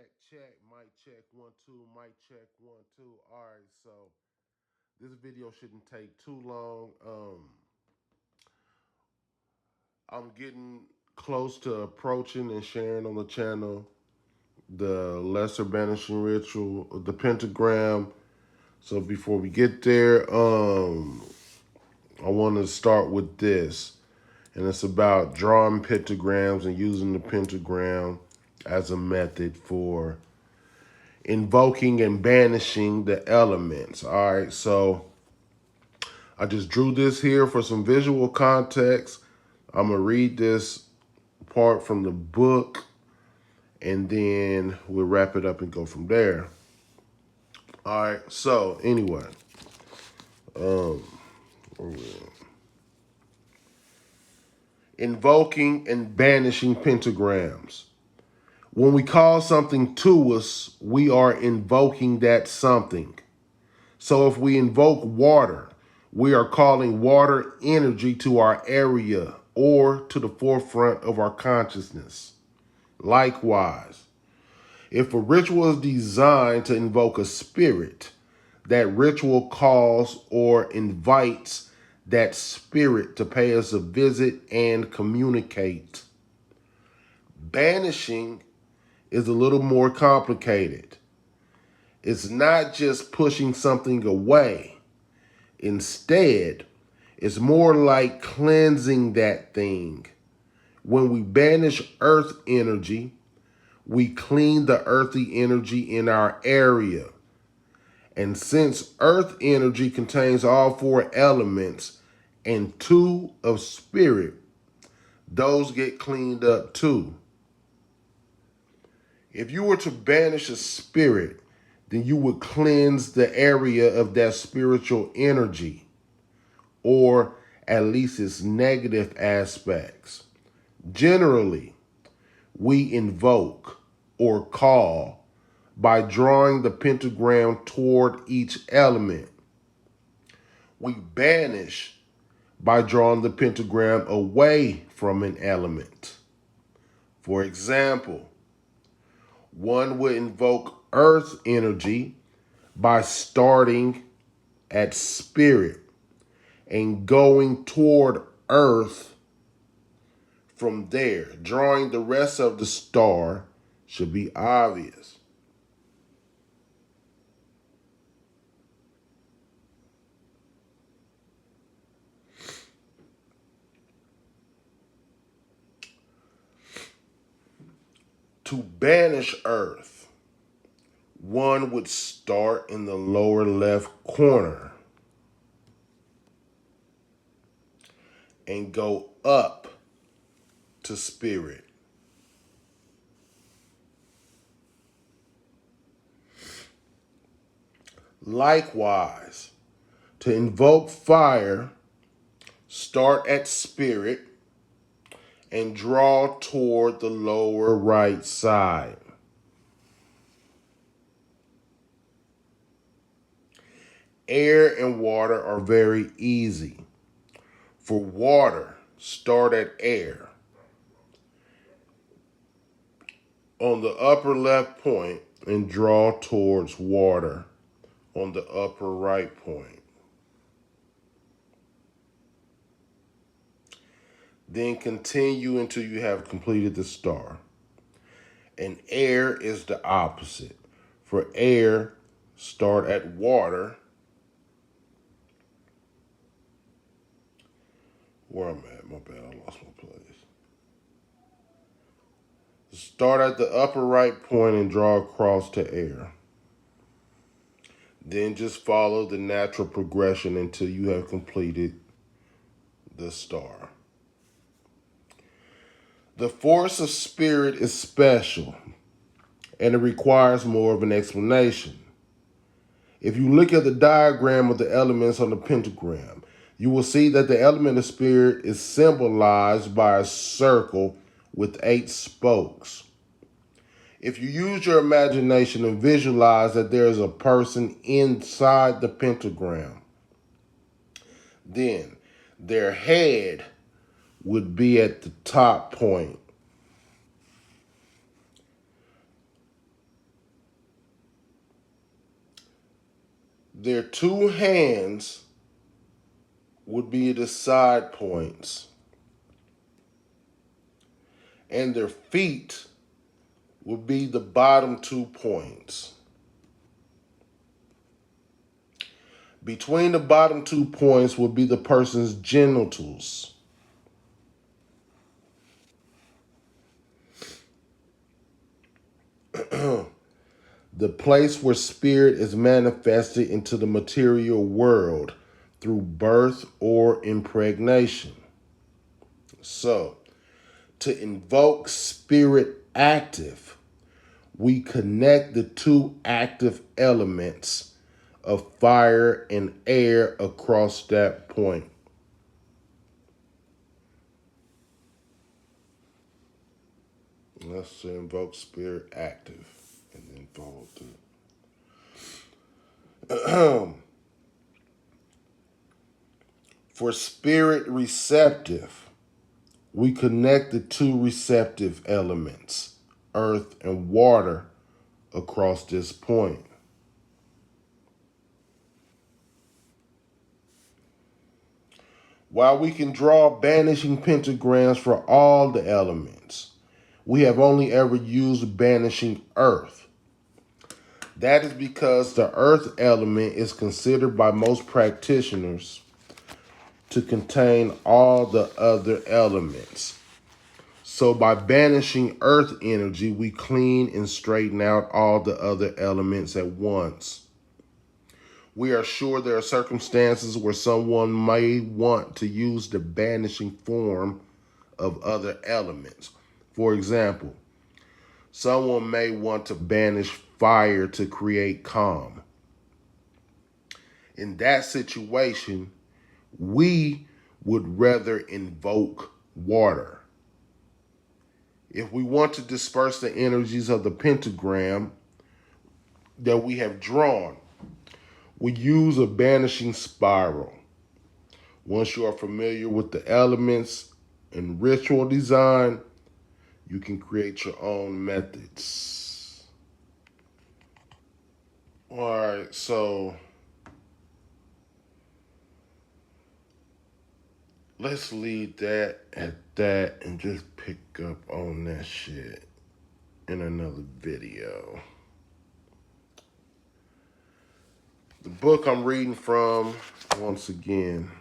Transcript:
Mic check, 1, 2, mic check, 1, 2. All right, so this video shouldn't take too long. I'm getting close to approaching and sharing on the channel the lesser banishing ritual, the pentagram. So before we get there, I want to start with this, and it's about drawing pentagrams and using the pentagram as a method for invoking and banishing the elements. All right, so I just drew this here for some visual context. I'm gonna read this part from the book, and then we'll wrap it up and go from there. All right, so anyway, invoking and banishing pentagrams. When we call something to us, we are invoking that something. So if we invoke water, we are calling water energy to our area or to the forefront of our consciousness. Likewise, if a ritual is designed to invoke a spirit, that ritual calls or invites that spirit to pay us a visit and communicate. Banishing is a little more complicated. It's not just pushing something away. Instead, it's more like cleansing that thing. When we banish earth energy, we clean the earthy energy in our area. And since earth energy contains all 4 elements and 2 of spirit, those get cleaned up too. If you were to banish a spirit, then you would cleanse the area of that spiritual energy, or at least its negative aspects. Generally, we invoke or call by drawing the pentagram toward each element. We banish by drawing the pentagram away from an element. For example, one would invoke earth energy by starting at spirit and going toward earth from there. Drawing the rest of the star should be obvious. To banish earth, one would start in the lower left corner and go up to spirit. Likewise, to invoke fire, start at spirit and draw toward the lower right side. Air and water are very easy. For water, start at air. On the upper left point and draw towards water on the upper right point. Then continue until you have completed the star. And air is the opposite. For air, start at water. Where I'm at, my bad, I lost my place. Start at the upper right point and draw across to air. Then just follow the natural progression until you have completed the star. The force of spirit is special, and it requires more of an explanation. If you look at the diagram of the elements on the pentagram, you will see that the element of spirit is symbolized by a circle with 8 spokes. If you use your imagination and visualize that there is a person inside the pentagram, then their head would be at the top point. Their two hands would be the side points, and their feet would be the bottom 2 points. Between the bottom 2 points would be the person's genitals. The place where spirit is manifested into the material world through birth or impregnation. So, to invoke spirit active, we connect the two active elements of fire and air across that point. Let's invoke spirit active and then follow through. For spirit receptive, we connect the two receptive elements, earth and water, across this point. While we can draw banishing pentagrams for all the elements, we have only ever used banishing earth. That is because the earth element is considered by most practitioners to contain all the other elements. So by banishing earth energy, we clean and straighten out all the other elements at once. We are sure there are circumstances where someone may want to use the banishing form of other elements. For example, someone may want to banish fire to create calm. In that situation, we would rather invoke water. If we want to disperse the energies of the pentagram that we have drawn, we use a banishing spiral. Once you are familiar with the elements and ritual design, you can create your own methods. All right, so let's leave that at that and just pick up on that shit in another video. The book I'm reading from, once again,